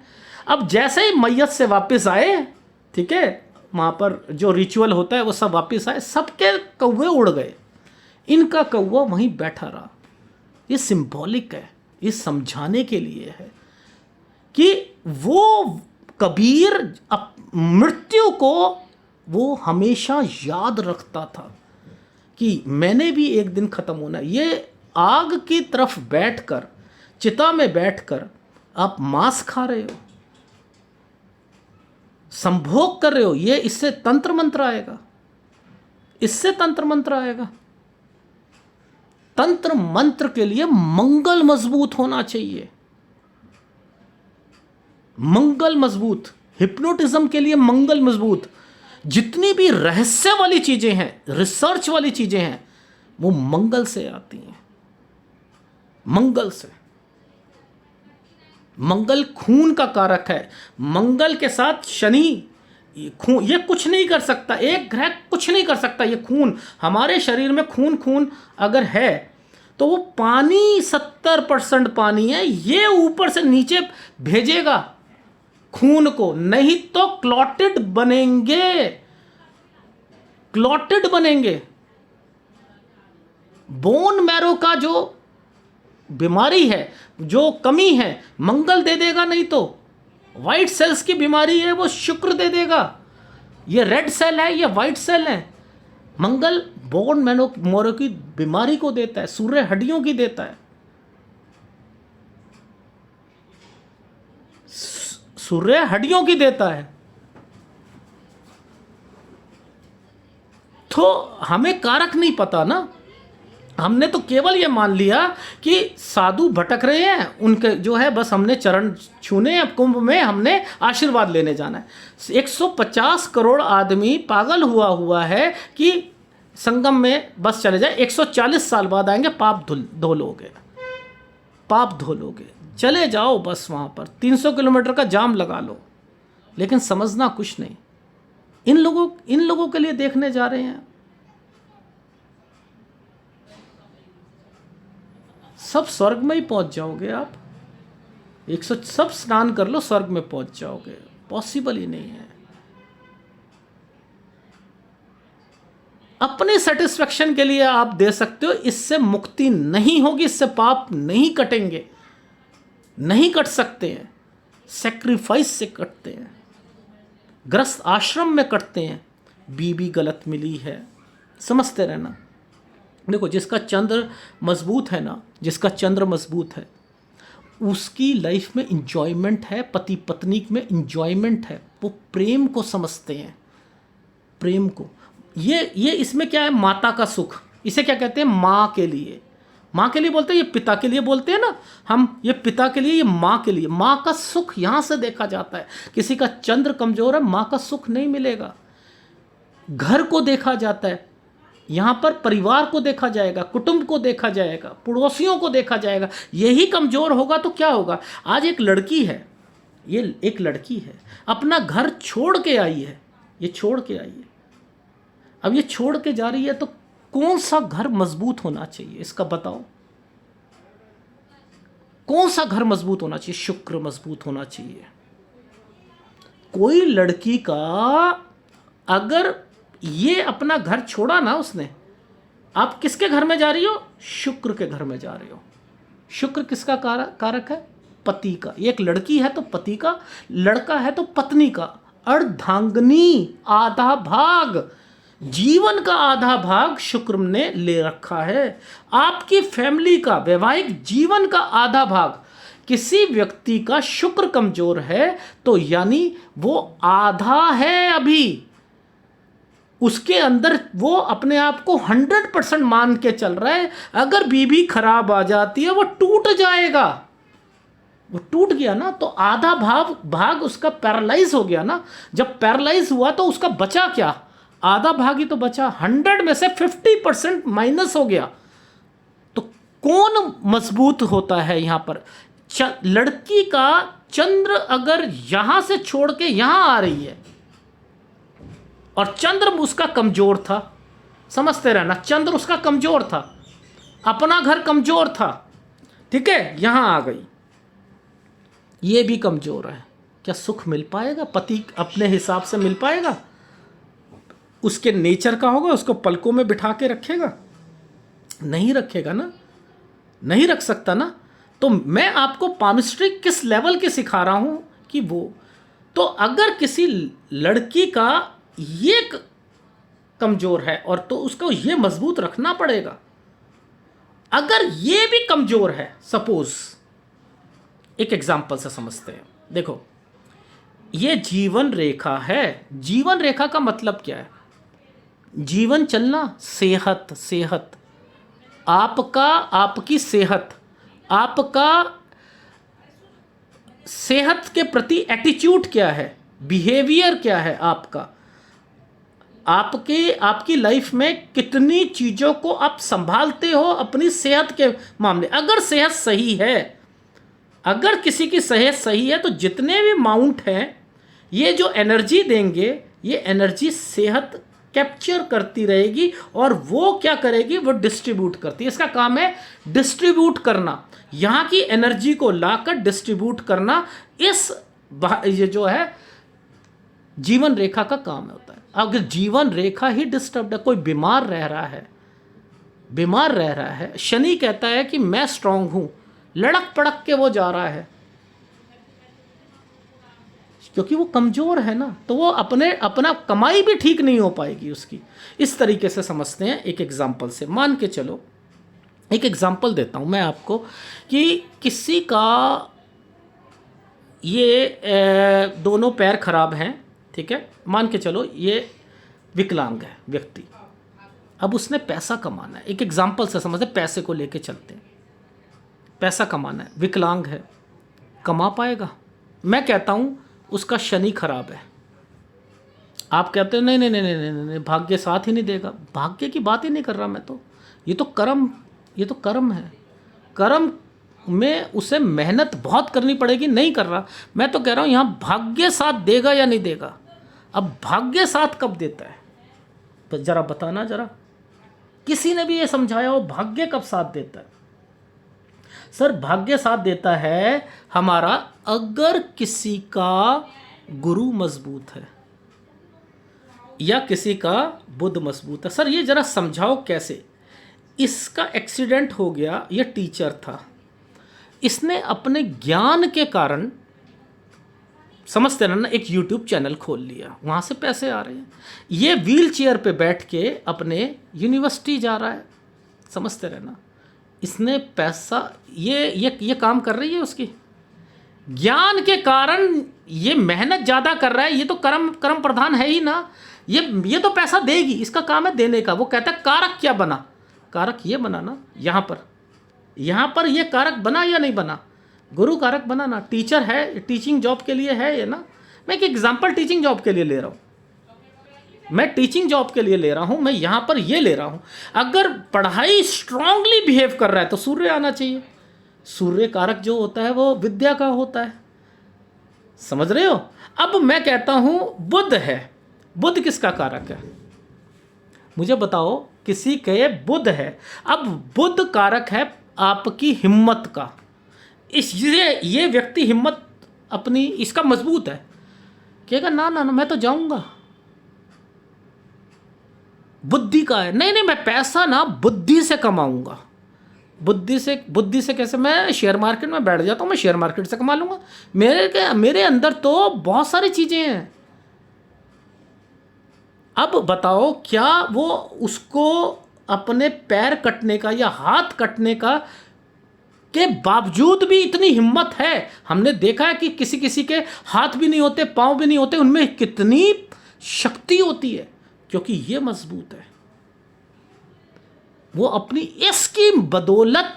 अब जैसे ही मैयत से वापस आए, ठीक है, वहाँ पर जो रिचुअल होता है वो सब वापस आए, सबके कौवे उड़ गए, इनका कौवा वहीं बैठा रहा। ये सिंबॉलिक है, ये समझाने के लिए है कि वो कबीर मृत्यु को वो हमेशा याद रखता था कि मैंने भी एक दिन ख़त्म होना। ये आग की तरफ बैठकर, चिता में बैठकर आप मांस खा रहे हो, संभोग कर रहे हो, ये इससे तंत्र मंत्र आएगा, इससे तंत्र मंत्र आएगा। तंत्र मंत्र के लिए मंगल मजबूत होना चाहिए, मंगल मजबूत। हिप्नोटिज्म के लिए मंगल मजबूत। जितनी भी रहस्य वाली चीजें हैं, रिसर्च वाली चीजें हैं, वो मंगल से आती हैं, मंगल से। मंगल खून का कारक है, मंगल के साथ शनि, खून, ये कुछ नहीं कर सकता, एक ग्रह कुछ नहीं कर सकता। ये खून, हमारे शरीर में खून अगर है तो वो पानी 70% पानी है, ये ऊपर से नीचे भेजेगा खून को, नहीं तो क्लॉटेड बनेंगे, क्लॉटेड बनेंगे। बोन मैरो का जो बीमारी है, जो कमी है, मंगल दे देगा, नहीं तो वाइट सेल्स की बीमारी है वो शुक्र दे देगा। ये रेड सेल है, ये वाइट सेल है। मंगल बोन मैरो की बीमारी को देता है, सूर्य हड्डियों की देता है, सूर्य हड्डियों की देता है। तो हमें कारक नहीं पता ना, हमने तो केवल ये मान लिया कि साधु भटक रहे हैं, उनके जो है बस हमने चरण छूने हैं, कुंभ में हमने आशीर्वाद लेने जाना है। 150 करोड़ आदमी पागल हुआ है कि संगम में बस चले जाए, 140 साल बाद आएंगे, पाप धो लोगे, पाप धो लोगे, चले जाओ बस वहाँ पर 300 किलोमीटर का जाम लगा लो, लेकिन समझना कुछ नहीं। इन लोगों के लिए देखने जा रहे हैं। सब स्वर्ग में ही पहुंच जाओगे आप, 100 सब स्नान कर लो, स्वर्ग में पहुंच जाओगे, पॉसिबल ही नहीं है। अपने सेटिस्फेक्शन के लिए आप दे सकते हो, इससे मुक्ति नहीं होगी, इससे पाप नहीं कटेंगे, नहीं कट सकते हैं। सेक्रीफाइस से कटते हैं, ग्रस्त आश्रम में कटते हैं। बीबी गलत मिली है, समझते रहना। देखो, जिसका चंद्र मजबूत है ना, जिसका चंद्र मजबूत है, उसकी लाइफ में इंजॉयमेंट है, पति पत्नी में इंजॉयमेंट है, वो प्रेम को समझते हैं, प्रेम को। ये इसमें क्या है, माता का सुख, इसे क्या कहते हैं, माँ के लिए। माँ के लिए बोलते हैं, ये पिता के लिए बोलते हैं ना हम, ये पिता के लिए, ये माँ के लिए। माँ का सुख यहाँ से देखा जाता है। किसी का चंद्र कमजोर है, माँ का सुख नहीं मिलेगा। घर को देखा जाता है, यहाँ पर परिवार को देखा जाएगा, कुटुंब को देखा जाएगा, पड़ोसियों को देखा जाएगा। यही कमज़ोर होगा तो क्या होगा। आज एक लड़की है, ये एक लड़की है, अपना घर छोड़ के आई है, ये छोड़ के आई है। अब ये छोड़ के जा रही है, तो कौन सा घर मजबूत होना चाहिए, इसका बताओ। कौन सा घर मजबूत होना चाहिए? शुक्र मजबूत होना चाहिए। कोई लड़की का अगर ये अपना घर छोड़ा ना उसने, आप किसके घर में जा रही हो? शुक्र के घर में जा रही हो। शुक्र किसका कारक है? पति का। एक लड़की है तो पति का, लड़का है तो पत्नी का। अर्धांगिनी, आधा भाग, जीवन का आधा भाग शुक्र ने ले रखा है। आपकी फैमिली का, वैवाहिक जीवन का आधा भाग किसी व्यक्ति का शुक्र कमजोर है तो यानी वो आधा है अभी। उसके अंदर वो अपने आप को 100% मान के चल रहा है। अगर बीबी खराब आ जाती है, वो टूट जाएगा। वो टूट गया ना तो आधा भाग उसका पैरालाइज हो गया ना। जब पैरालाइज हुआ तो उसका बचा क्या? आधा भाग ही तो बचा। 100 में से 50% माइनस हो गया। तो कौन मजबूत होता है यहां पर? लड़की का चंद्र अगर यहां से छोड़ के यहां आ रही है और चंद्र उसका कमजोर था, समझते रहना, चंद्र उसका कमजोर था, अपना घर कमजोर था, ठीक है, यहां आ गई, ये भी कमजोर है, क्या सुख मिल पाएगा? पति अपने हिसाब से मिल पाएगा? उसके नेचर का होगा, उसको पलकों में बिठा के रखेगा? नहीं रखेगा ना, नहीं रख सकता ना। तो मैं आपको पामिस्ट्री किस लेवल के सिखा रहा हूं कि वो, तो अगर किसी लड़की का ये कमजोर है और तो उसको ये मजबूत रखना पड़ेगा। अगर ये भी कमजोर है, सपोज एक एग्जांपल से समझते हैं। देखो, ये जीवन रेखा है। जीवन रेखा का मतलब क्या है? जीवन चलना, सेहत, सेहत आपका, आपकी सेहत, आपका सेहत के प्रति एटीट्यूड क्या है, बिहेवियर क्या है आपका, आपकी लाइफ में कितनी चीज़ों को आप संभालते हो अपनी सेहत के मामले। अगर सेहत सही है, अगर किसी की सेहत सही है तो जितने भी माउंट हैं, ये जो एनर्जी देंगे, ये एनर्जी सेहत कैप्चर करती रहेगी और वो क्या करेगी? वो डिस्ट्रीब्यूट करती है। इसका काम है डिस्ट्रीब्यूट करना, यहाँ की एनर्जी को लाकर डिस्ट्रीब्यूट करना। ये जो है जीवन रेखा का काम होता है। अगर जीवन रेखा ही डिस्टर्ब है, कोई बीमार रह रहा है, बीमार रह रहा है, शनि कहता है कि मैं स्ट्रांग हूं, लड़क पड़क के वो जा रहा है क्योंकि वो कमजोर है ना, तो वो अपना कमाई भी ठीक नहीं हो पाएगी उसकी। इस तरीके से समझते हैं। एक एग्जांपल से मान के चलो, एक एग्जांपल देता हूं मैं आपको कि किसी का ये दोनों पैर खराब हैं, ठीक है, मान के चलो ये विकलांग है व्यक्ति, अब उसने पैसा कमाना है, एक एग्जाम्पल से समझते, पैसे को लेके चलते हैं। पैसा कमाना है, विकलांग है, कमा पाएगा? मैं कहता हूँ उसका शनि खराब है। आप कहते हो नहीं नहीं नहीं नहीं नहीं नहीं, भाग्य साथ ही नहीं देगा। भाग्य की बात ही नहीं कर रहा मैं तो, ये तो कर्म है। कर्म में उसे मेहनत बहुत करनी पड़ेगी, नहीं कर रहा। मैं तो कह रहा हूँ यहाँ भाग्य साथ देगा या नहीं देगा। अब भाग्य साथ कब देता है तो जरा बताना, जरा किसी ने भी ये समझाया हो भाग्य कब साथ देता है? सर भाग्य साथ देता है हमारा अगर किसी का गुरु मजबूत है या किसी का बुध मजबूत है। सर ये जरा समझाओ कैसे? इसका एक्सीडेंट हो गया, ये टीचर था, इसने अपने ज्ञान के कारण, समझते ना, एक यूट्यूब चैनल खोल लिया, वहाँ से पैसे आ रहे हैं। ये व्हील चेयर पे बैठ के अपने यूनिवर्सिटी जा रहा है, समझते रहना। इसने पैसा, ये काम कर रही है उसकी ज्ञान के कारण, ये मेहनत ज़्यादा कर रहा है। ये तो कर्म प्रधान है ही ना। ये तो पैसा देगी, इसका काम है देने का। वो कहता है कारक क्या बना? कारक ये बना ना, यहाँ पर ये कारक बना या नहीं बना? गुरु कारक बना ना। टीचर है, टीचिंग जॉब के लिए है ये ना। मैं एक एग्जांपल टीचिंग जॉब के लिए ले रहा हूँ, मैं यहाँ पर ये ले रहा हूँ। अगर पढ़ाई स्ट्रांगली बिहेव कर रहा है तो सूर्य आना चाहिए। सूर्य कारक जो होता है वो विद्या का होता है, समझ रहे हो? अब मैं कहता हूँ बुध है, बुध किसका कारक है? मुझे बताओ, किसी के बुध है। अब बुध कारक है आपकी हिम्मत का। ये व्यक्ति हिम्मत अपनी इसका मजबूत है, कहेगा ना ना ना मैं तो जाऊंगा। बुद्धि का है, नहीं नहीं मैं पैसा ना बुद्धि से कमाऊंगा। बुद्धि से कैसे? मैं शेयर मार्केट में बैठ जाता हूँ, मैं शेयर मार्केट से कमा लूंगा। मेरे अंदर तो बहुत सारी चीजें हैं। अब बताओ, क्या वो उसको अपने पैर कटने का या हाथ कटने का के बावजूद भी इतनी हिम्मत है? हमने देखा है कि किसी के हाथ भी नहीं होते, पांव भी नहीं होते, उनमें कितनी शक्ति होती है, क्योंकि ये मजबूत है। वो अपनी इसकी बदौलत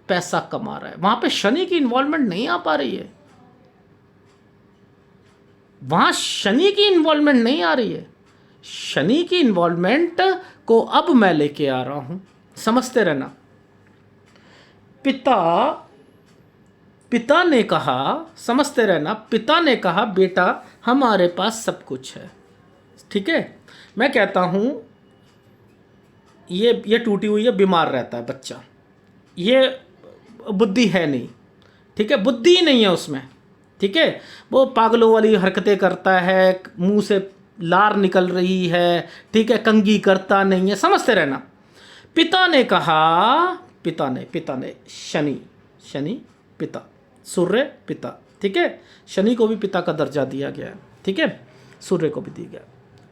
पैसा कमा रहा है। वहां पे शनि की इन्वॉल्वमेंट नहीं आ पा रही है, वहां शनि की इन्वॉल्वमेंट नहीं आ रही है। शनि की इन्वॉल्वमेंट को अब मैं लेके आ रहा हूं, समझते रहना। पिता ने कहा, समझते रहना, पिता ने कहा बेटा हमारे पास सब कुछ है, ठीक है। मैं कहता हूं ये टूटी हुई है, बीमार रहता है बच्चा, ये बुद्धि है नहीं, ठीक है, बुद्धि ही नहीं है उसमें, ठीक है। वो पागलों वाली हरकतें करता है, मुंह से लार निकल रही है, ठीक है, कंघी करता नहीं है, समझते रहना। पिता ने कहा, पिता ने शनि पिता, सूर्य पिता, ठीक है। शनि को भी पिता का दर्जा दिया गया है, ठीक है, सूर्य को भी दिया गया।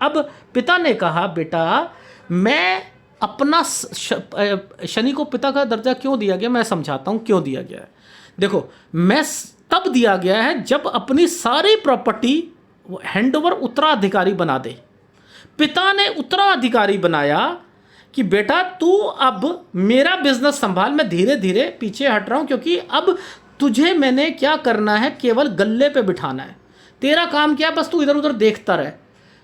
अब पिता ने कहा बेटा मैं अपना शनि को पिता का दर्जा क्यों दिया गया, मैं समझाता हूँ क्यों दिया गया है। देखो, मैं तब दिया गया है जब अपनी सारी प्रॉपर्टी हैंडओवर उत्तराधिकारी बना दे। पिता ने उत्तराधिकारी बनाया कि बेटा तू अब मेरा बिजनेस संभाल, मैं धीरे धीरे पीछे हट रहा हूँ, क्योंकि अब तुझे मैंने क्या करना है, केवल गल्ले पे बिठाना है। तेरा काम क्या है, बस तू इधर उधर देखता रहे।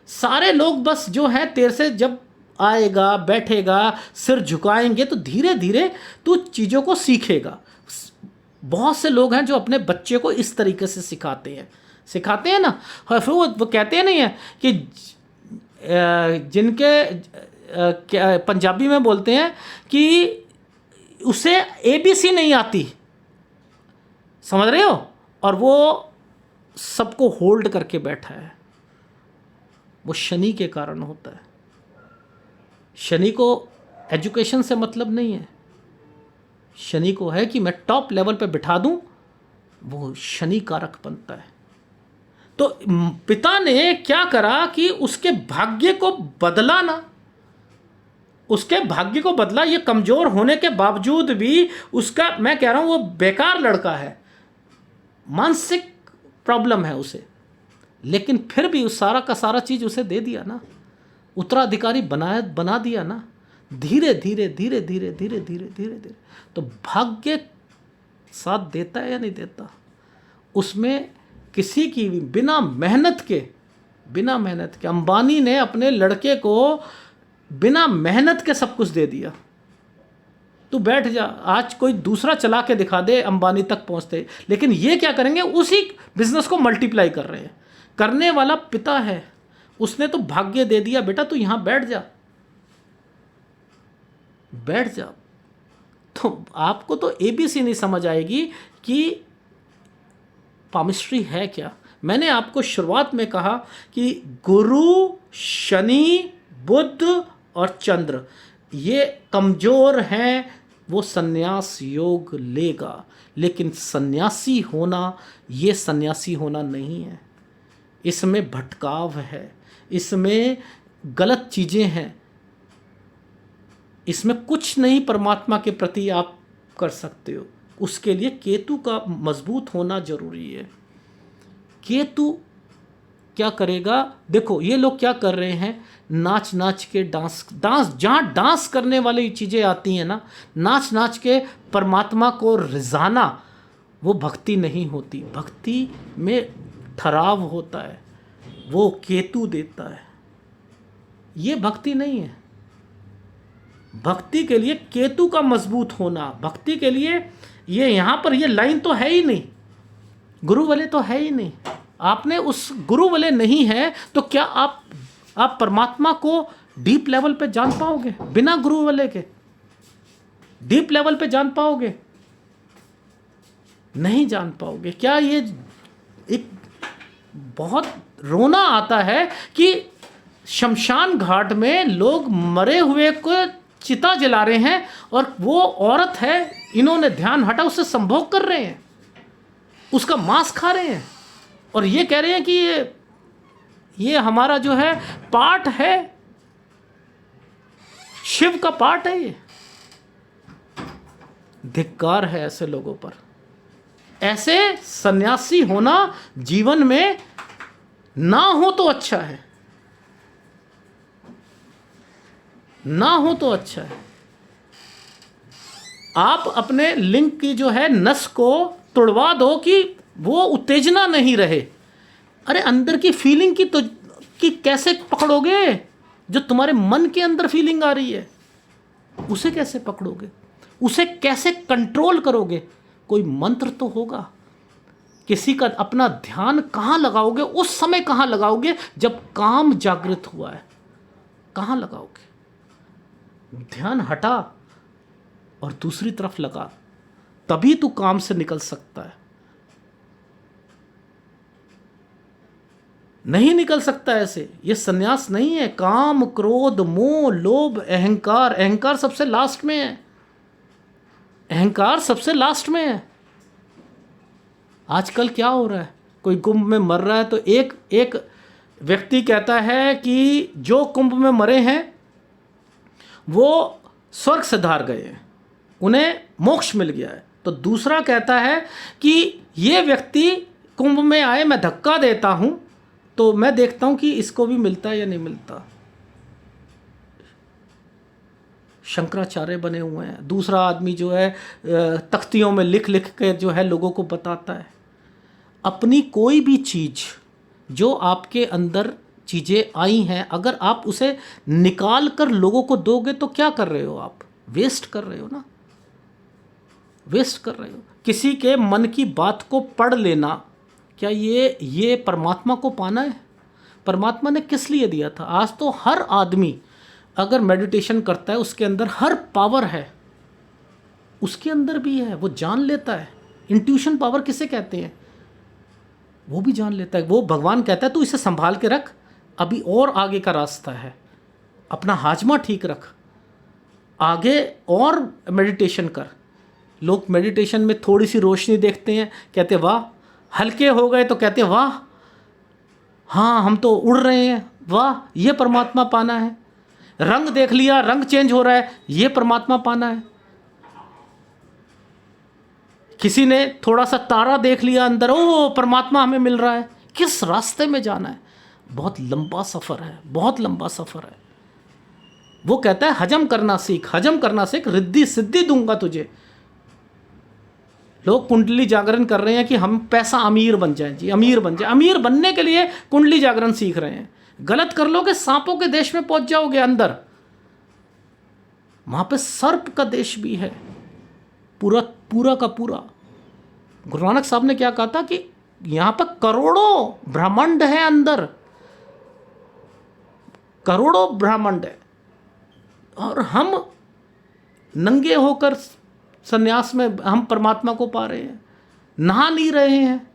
सारे लोग बस जो है तेरे से जब आएगा बैठेगा सिर झुकाएंगे तो धीरे धीरे तू चीज़ों को सीखेगा। बहुत से लोग हैं जो अपने बच्चे को इस तरीके से सिखाते हैं ना, और फिर वो कहते नहीं है कि जिनके पंजाबी में बोलते हैं कि उसे ABC नहीं आती, समझ रहे हो, और वो सबको होल्ड करके बैठा है। वो शनि के कारण होता है। शनि को एजुकेशन से मतलब नहीं है, शनि को है कि मैं टॉप लेवल पे बिठा दूं, वो शनि कारक बनता है। तो पिता ने क्या करा कि उसके भाग्य को बदला ना, उसके भाग्य को बदला। ये कमज़ोर होने के बावजूद भी उसका, मैं कह रहा हूँ वो बेकार लड़का है, मानसिक प्रॉब्लम है उसे, लेकिन फिर भी उस सारा का सारा चीज़ उसे दे दिया ना, उत्तराधिकारी बना दिया ना। धीरे धीरे धीरे धीरे धीरे धीरे धीरे धीरे। तो भाग्य साथ देता है या नहीं देता? उसमें किसी की भी बिना मेहनत के अंबानी ने अपने लड़के को बिना मेहनत के सब कुछ दे दिया। तू बैठ जा, आज कोई दूसरा चला के दिखा दे अंबानी तक पहुंचते, लेकिन ये क्या करेंगे, उसी बिजनेस को मल्टीप्लाई कर रहे हैं। करने वाला पिता है, उसने तो भाग्य दे दिया, बेटा तू यहां बैठ जा, बैठ जा। तो आपको तो एबीसी नहीं समझ आएगी कि पामिस्ट्री है क्या। मैंने आपको शुरुआत में कहा कि गुरु, शनि, बुध और चंद्र ये कमज़ोर हैं, वो सन्यास योग लेगा, लेकिन सन्यासी होना ये सन्यासी होना नहीं है। इसमें भटकाव है, इसमें गलत चीज़ें हैं, इसमें कुछ नहीं परमात्मा के प्रति आप कर सकते हो। उसके लिए केतु का मजबूत होना जरूरी है। केतु क्या करेगा, देखो ये लोग क्या कर रहे हैं, नाच नाच के डांस जहाँ डांस करने वाली चीज़ें आती हैं ना, नाच नाच के परमात्मा को रिझाना, वो भक्ति नहीं होती। भक्ति में ठहराव होता है, वो केतु देता है, ये भक्ति नहीं है। भक्ति के लिए केतु का मजबूत होना, भक्ति के लिए ये यहाँ पर ये लाइन तो है ही नहीं, गुरु वाले तो है ही नहीं। आपने उस गुरु वाले नहीं है तो क्या आप परमात्मा को डीप लेवल पे जान पाओगे? बिना गुरु वाले के डीप लेवल पे जान पाओगे? नहीं जान पाओगे। क्या ये एक बहुत रोना आता है कि शमशान घाट में लोग मरे हुए को चिता जला रहे हैं और वो औरत है, इन्होंने ध्यान हटा उससे संभोग कर रहे हैं, उसका मांस खा रहे हैं और ये कह रहे हैं कि ये हमारा जो है पाठ है, शिव का पाठ है। ये धिक्कार है ऐसे लोगों पर। ऐसे सन्यासी होना जीवन में ना हो तो अच्छा है, ना हो तो अच्छा है। आप अपने लिंग की जो है नस को तोड़वा दो कि वो उत्तेजना नहीं रहे। अरे अंदर की फीलिंग की कैसे पकड़ोगे? जो तुम्हारे मन के अंदर फीलिंग आ रही है उसे कैसे पकड़ोगे? उसे कैसे कंट्रोल करोगे? कोई मंत्र तो होगा। किसी का अपना ध्यान कहाँ लगाओगे? उस समय कहाँ लगाओगे जब काम जागृत हुआ है, कहाँ लगाओगे? ध्यान हटा और दूसरी तरफ लगा, तभी तू काम से निकल सकता है। नहीं निकल सकता ऐसे। ये सन्यास नहीं है। काम, क्रोध, मोह, लोभ, अहंकार, अहंकार सबसे लास्ट में है। अहंकार सबसे लास्ट में है। आजकल क्या हो रहा है, कोई कुंभ में मर रहा है तो एक व्यक्ति कहता है कि जो कुंभ में मरे हैं वो स्वर्ग से धार गए हैं, उन्हें मोक्ष मिल गया है। तो दूसरा कहता है कि ये व्यक्ति कुंभ में आए, मैं धक्का देता हूं तो मैं देखता हूं कि इसको भी मिलता है या नहीं मिलता। शंकराचार्य बने हुए हैं। दूसरा आदमी जो है तख्तियों में लिख लिख के जो है लोगों को बताता है। अपनी कोई भी चीज़ जो आपके अंदर चीज़ें आई हैं, अगर आप उसे निकाल कर लोगों को दोगे तो क्या कर रहे हो? आप वेस्ट कर रहे हो ना, वेस्ट कर रहे हो। किसी के मन की बात को पढ़ लेना, क्या ये परमात्मा को पाना है? परमात्मा ने किस लिए दिया था? आज तो हर आदमी अगर मेडिटेशन करता है उसके अंदर हर पावर है, उसके अंदर भी है, वो जान लेता है। इंट्यूशन पावर किसे कहते हैं? वो भी जान लेता है। वो भगवान कहता है तू इसे संभाल के रख, अभी और आगे का रास्ता है, अपना हाजमा ठीक रख, आगे और मेडिटेशन कर। लोग मेडिटेशन में थोड़ी सी रोशनी देखते हैं, कहते वाह, हल्के हो गए तो कहते वाह, हाँ हम तो उड़ रहे हैं, वाह ये परमात्मा पाना है। रंग देख लिया, रंग चेंज हो रहा है, ये परमात्मा पाना है। किसी ने थोड़ा सा तारा देख लिया अंदर, ओ परमात्मा हमें मिल रहा है। किस रास्ते में जाना है? बहुत लंबा सफ़र है, बहुत लंबा सफ़र है। वो कहता है हजम करना सीख, हजम करना सीख, रिद्धि सिद्धि दूंगा तुझे। लोग कुंडली जागरण कर रहे हैं कि हम पैसा अमीर बन जाएं जी, अमीर बन जाए। अमीर बनने के लिए कुंडली जागरण सीख रहे हैं। गलत कर लोगे सांपों के देश में पहुंच जाओगे अंदर, वहां पे सर्प का देश भी है पूरा पूरा का पूरा। गुरु नानक साहब ने क्या कहा था कि यहां पर करोड़ों ब्रह्मांड है, अंदर करोड़ों ब्रह्मांड है, और हम नंगे होकर संन्यास में हम परमात्मा को पा रहे हैं, नहा नहीं रहे हैं।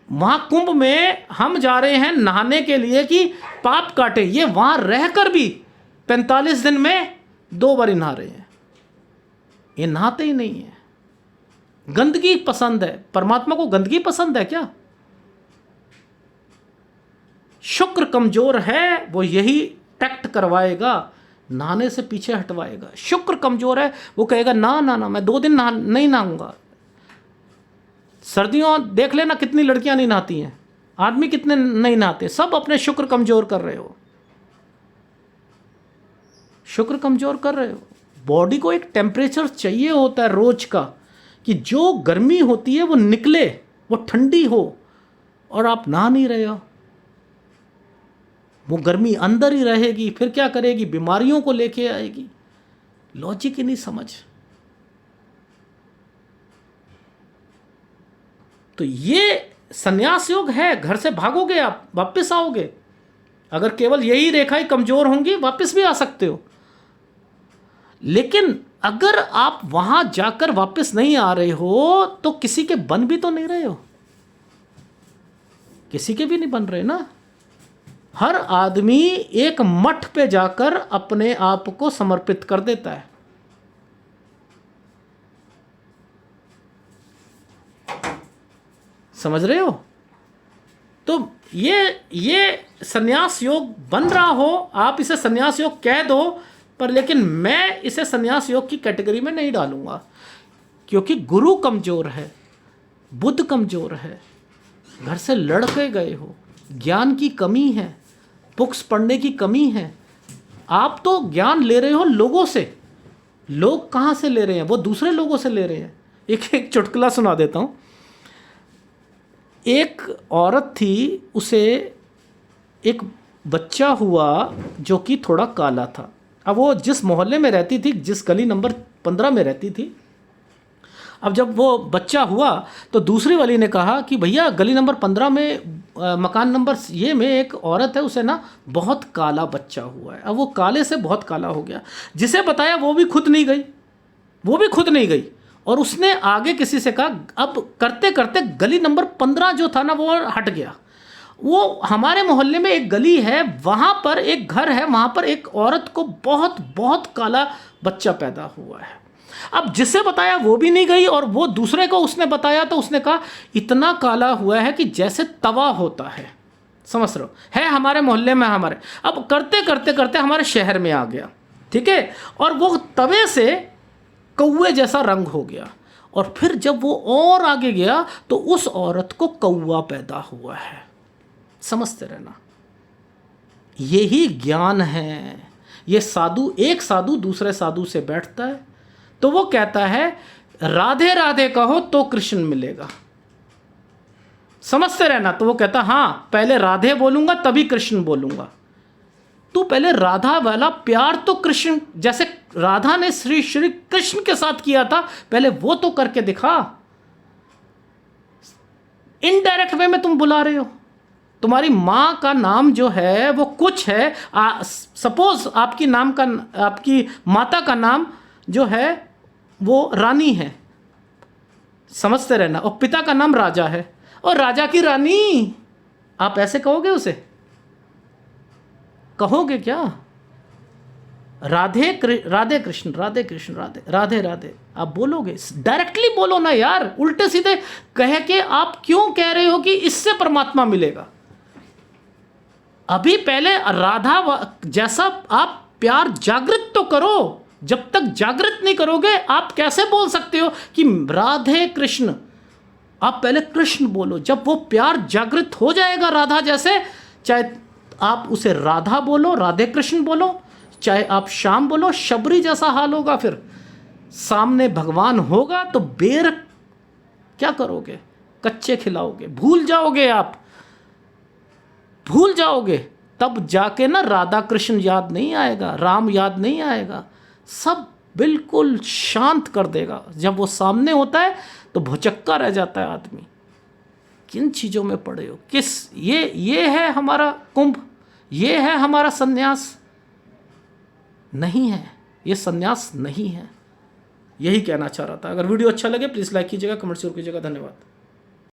वहां कुंभ में हम जा रहे हैं नहाने के लिए कि पाप काटे, ये वहां रहकर भी 45 दिन में 2 बार नहा रहे हैं। ये नहाते ही नहीं है। गंदगी पसंद है, परमात्मा को गंदगी पसंद है क्या? शुक्र कमजोर है, वो यही टैक्ट करवाएगा, नहाने से पीछे हटवाएगा। शुक्र कमजोर है, वो कहेगा ना ना ना, मैं 2 दिन नहीं नहाऊंगा। सर्दियों देख लेना कितनी लड़कियां नहीं नहाती हैं, आदमी कितने नहीं नहाते, सब अपने शुक्र कमजोर कर रहे हो, शुक्र कमजोर कर रहे हो। बॉडी को एक टेम्परेचर चाहिए होता है रोज का, कि जो गर्मी होती है वो निकले, वो ठंडी हो, और आप नहा नहीं रहे हो। वो गर्मी अंदर ही रहेगी, फिर क्या करेगी? बीमारियों को लेके आएगी। लॉजिक ही नहीं समझ। तो ये संन्यास योग है। घर से भागोगे आप, वापस आओगे। अगर केवल यही रेखाएं कमजोर होंगी, वापस भी आ सकते हो। लेकिन अगर आप वहां जाकर वापस नहीं आ रहे हो, तो किसी के बन भी तो नहीं रहे हो, किसी के भी नहीं बन रहे ना। हर आदमी एक मठ पे जाकर अपने आप को समर्पित कर देता है। समझ रहे हो? तो ये संन्यास योग बन रहा हो, आप इसे संन्यास योग कह दो, पर लेकिन मैं इसे संन्यास योग की कैटेगरी में नहीं डालूंगा, क्योंकि गुरु कमजोर है, बुद्ध कमजोर है, घर से लड़ के गए हो, ज्ञान की कमी है, बुक्स पढ़ने की कमी है। आप तो ज्ञान ले रहे हो लोगों से। लोग कहाँ से ले रहे हैं? वो दूसरे लोगों से ले रहे हैं। एक चुटकुला सुना देता हूँ। एक औरत थी, उसे एक बच्चा हुआ जो कि थोड़ा काला था। अब वो जिस मोहल्ले में रहती थी, जिस गली नंबर 15 में रहती थी, अब जब वो बच्चा हुआ तो दूसरी वाली ने कहा कि भैया गली नंबर 15 में मकान नंबर ये में एक औरत है, उसे ना बहुत काला बच्चा हुआ है। अब वो काले से बहुत काला हो गया। जिसे बताया वो भी खुद नहीं गई, और उसने आगे किसी से कहा। अब करते करते गली नंबर 15 जो था ना, वो हट गया। वो हमारे मोहल्ले में एक गली है, वहाँ पर एक घर है, वहाँ पर एक औरत को बहुत बहुत काला बच्चा पैदा हुआ है। अब जिसे बताया वो भी नहीं गई, और वो दूसरे को उसने बताया तो उसने कहा इतना काला हुआ है कि जैसे तवा होता है। समझ रहे हो? है हमारे मोहल्ले में, हमारे। अब करते करते करते हमारे शहर में आ गया, ठीक है, और वो तवे से कौवे जैसा रंग हो गया। और फिर जब वो और आगे गया तो उस औरत को कौवा पैदा हुआ है। समझते रहना, यही ज्ञान है। ये साधु, एक साधु दूसरे साधु से बैठता है तो वो कहता है राधे राधे कहो तो कृष्ण मिलेगा। समझते रहना। तो वो कहता हाँ, पहले राधे बोलूंगा तभी कृष्ण बोलूंगा। तू पहले राधा वाला प्यार तो कृष्ण, जैसे राधा ने श्री श्री कृष्ण के साथ किया था, पहले वो तो करके दिखा। इनडायरेक्ट वे में तुम बुला रहे हो। तुम्हारी माँ का नाम जो है वो कुछ है। सपोज आपकी माता का नाम जो है वो रानी है, समझते रहना, और पिता का नाम राजा है, और राजा की रानी। आप ऐसे कहोगे उसे? कहोगे क्या? राधे कृष्ण राधे कृष्ण राधे राधे राधे आप बोलोगे? डायरेक्टली बोलो ना यार। उल्टे सीधे कह के आप क्यों कह रहे हो कि इससे परमात्मा मिलेगा? अभी पहले राधा जैसा आप प्यार जागृत तो करो। जब तक जागृत नहीं करोगे आप कैसे बोल सकते हो कि राधे कृष्ण? आप पहले कृष्ण बोलो। जब वो प्यार जागृत हो जाएगा राधा जैसे, चाहे आप उसे राधा बोलो, राधे कृष्ण बोलो, चाहे आप श्याम बोलो, शबरी जैसा हाल होगा। फिर सामने भगवान होगा तो बेर क्या करोगे? कच्चे खिलाओगे, भूल जाओगे, आप भूल जाओगे। तब जाके ना राधा कृष्ण याद नहीं आएगा, राम याद नहीं आएगा, सब बिल्कुल शांत कर देगा। जब वो सामने होता है तो भुचक्का रह जाता है आदमी। किन चीज़ों में पड़े हो? किस ये है हमारा कुंभ, ये है हमारा सन्यास? नहीं है, ये सन्यास नहीं है। यही कहना चाह रहा था। अगर वीडियो अच्छा लगे प्लीज़ लाइक कीजिएगा, कमेंट जरूर कीजिएगा। धन्यवाद।